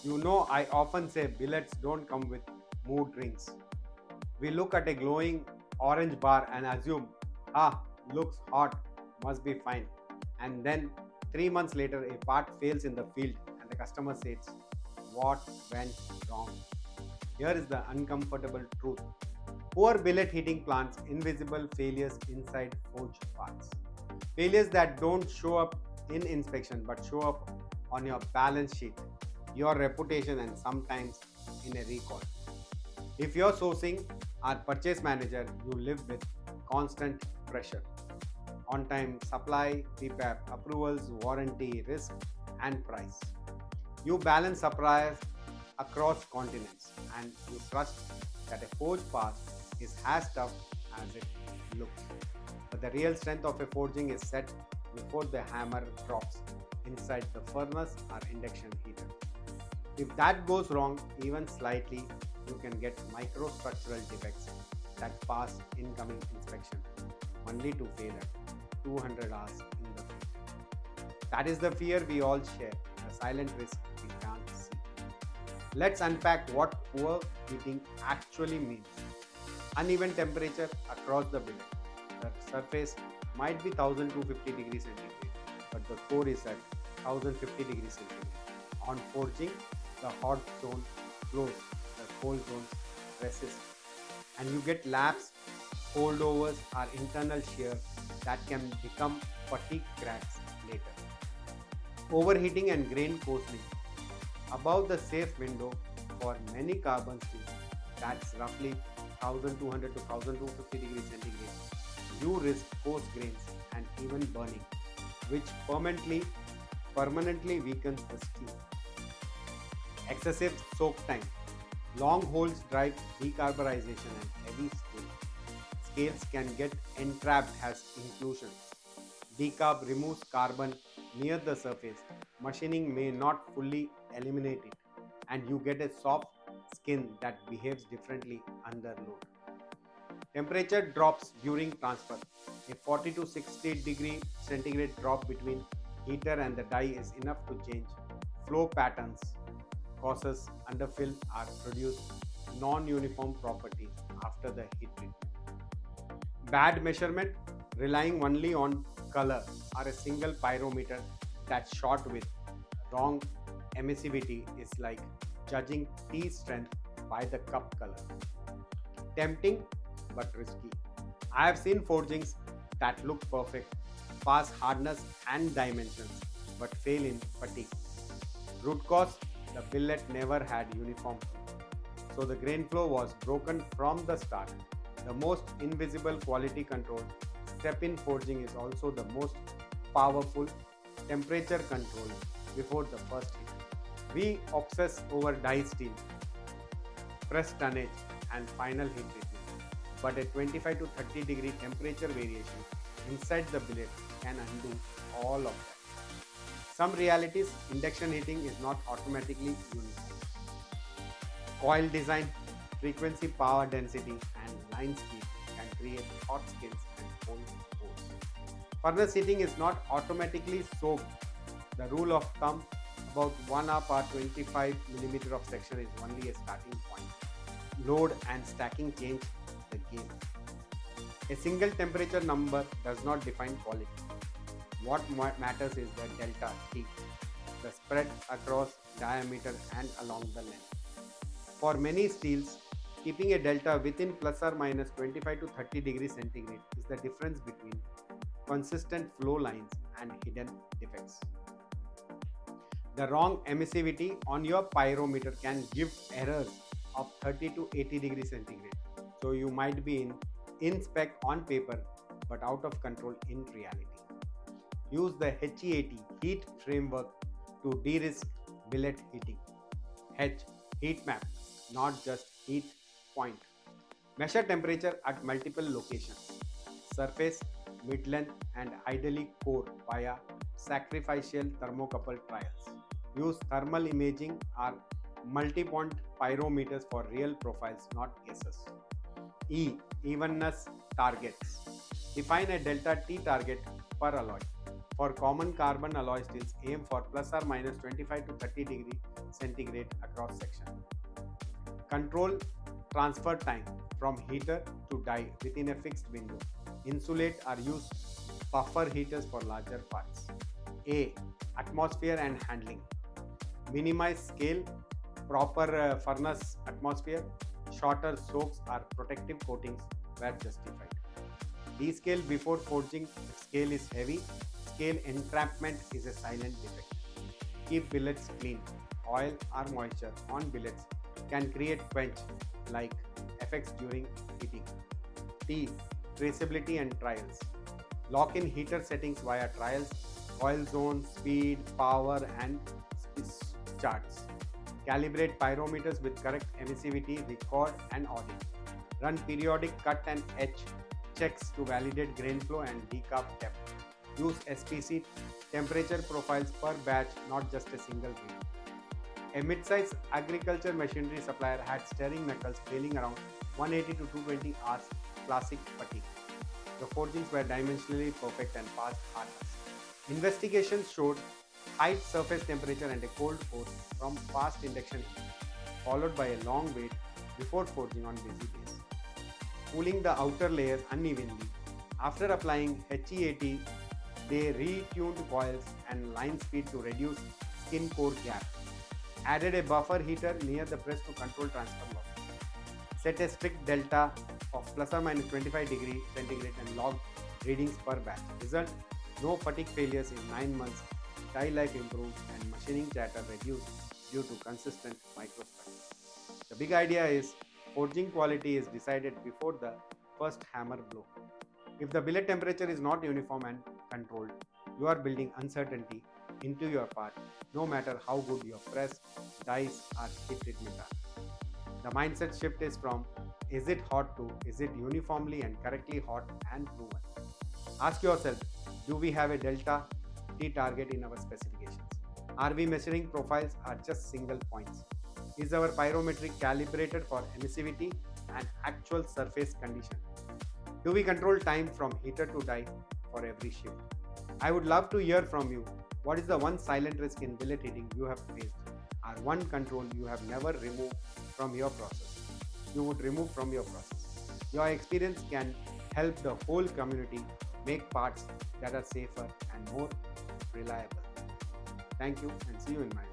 You know, I often say billets don't come with mood rings. We look at a glowing orange bar and assume, looks hot, must be fine. And then 3 months later, a part fails in the field, and the customer says, what went wrong? Here is the uncomfortable truth. Poor billet heating plants invisible failures inside forged parts. Failures that don't show up in inspection but show up on your balance sheet, your reputation, and sometimes in a recall. If you're sourcing or purchase manager, you live with constant pressure. On time supply, PPAP, approvals, warranty, risk, and price. You balance suppliers across continents and you trust that a forged part is as tough as it looks. But the real strength of a forging is set before the hammer drops inside the furnace or induction heater. If that goes wrong even slightly, you can get microstructural defects that pass incoming inspection only to fail at 200 hours in the field. That is the fear we all share, the silent risk we can't see. Let's unpack what poor heating actually means. Uneven temperature across the billet. The surface might be 1250 degrees centigrade, but the core is at 1050 degrees centigrade. On forging, the hot zone flows, the cold zones resist, and you get laps, holdovers, or internal shear that can become fatigue cracks later. Overheating and grain coarsening. Above the safe window for many carbon steel, that's roughly 1200 to 1250 degrees centigrade, you risk coarse grains and even burning, which permanently weakens the steel. Excessive soak time. Long holes drive decarburization and heavy steel. Scales can get entrapped as inclusions. Decarb removes carbon near the surface. Machining may not fully eliminate it, and you get a soft skin that behaves differently under load. Temperature drops during transfer. A 40 to 60 degree centigrade drop between heater and the die is enough to change flow patterns, causes underfill, or produce non-uniform properties after the heat treatment. Bad measurement, relying only on color or a single pyrometer that's shot with wrong emissivity is like judging tea strength by the cup color. Tempting but risky. I have seen forgings that look perfect, pass hardness and dimensions, but fail in fatigue. Root cause, the billet never had uniform flow, so the grain flow was broken from the start. The most invisible quality control step in forging is also the most powerful temperature control before the first heat. We obsess over die steel, press tonnage, and final heat treatment, but a 25 to 30 degree temperature variation inside the billet can undo all of that. Some realities, induction heating is not automatically uniform. Coil design, frequency, power density, and line speed can create hot skins and cold pores. Furnace heating is not automatically soaked. The rule of thumb, about 1 hour per 25 mm of section is only a starting point. Load and stacking change the game. A single temperature number does not define quality. What matters is the delta T, the spread across diameter and along the length. For many steels, keeping a delta within plus or minus 25 to 30 degrees centigrade is the difference between consistent flow lines and hidden defects. The wrong emissivity on your pyrometer can give errors of 30 to 80 degrees centigrade. So you might be in spec on paper but out of control in reality. Use the HEAT heat framework to de-risk billet heating. H, heat map, not just heat point. Measure temperature at multiple locations. Surface, mid-length, and ideally core via sacrificial thermocouple trials. Use thermal imaging or multi-point pyrometers for real profiles, not guesses. E, evenness targets. Define a delta T target per alloy. For common carbon alloy steels, aim for plus or minus 25 to 30 degree centigrade across section. Control transfer time from heater to die within a fixed window. Insulate or use buffer heaters for larger parts. A. Atmosphere and handling. Minimize scale, proper furnace atmosphere, shorter soaks or protective coatings were justified. Descale before forging, scale is heavy, scale entrapment is a silent defect. Keep billets clean. Oil or moisture on billets can create quench like effects during heating. T. Traceability and trials. Lock in heater settings via trials, oil zone, speed, power and charts. Calibrate pyrometers with correct emissivity, record and audit. Run periodic cut and etch checks to validate grain flow and decarb depth. Use SPC temperature profiles per batch, not just a single grain. A mid-size agriculture machinery supplier had steering knuckles failing around 180 to 220 hours classic fatigue. The forgings were dimensionally perfect and passed hardness. Investigations showed high surface temperature and a cold force from fast induction heat, followed by a long wait before forging on busy days. Cooling the outer layers unevenly. After applying HEAT, they retuned coils and line speed to reduce skin core gap. Added a buffer heater near the press to control transfer losses. Set a strict delta of plus or minus 25 degree centigrade and log readings per batch. Result: no fatigue failures in 9 months, die life improved and machining chatter reduced due to consistent microstructure. The big idea is forging quality is decided before the first hammer blow. If the billet temperature is not uniform and controlled, you are building uncertainty into your part, no matter how good your press, dies or heat treatment are. The mindset shift is from is it hot to is it uniformly and correctly hot and proven. Ask yourself, do we have a delta T target in our specifications? Are we measuring profiles or just single points? Is our pyrometric calibrated for emissivity and actual surface condition? Do we control time from heater to die for every shift? I would love to hear from you. What is the one silent risk in billet heating you have faced, or one control you have never removed from your process? You would remove from your process. Your experience can help the whole community make parts that are safer and more reliable. Thank you and see you in my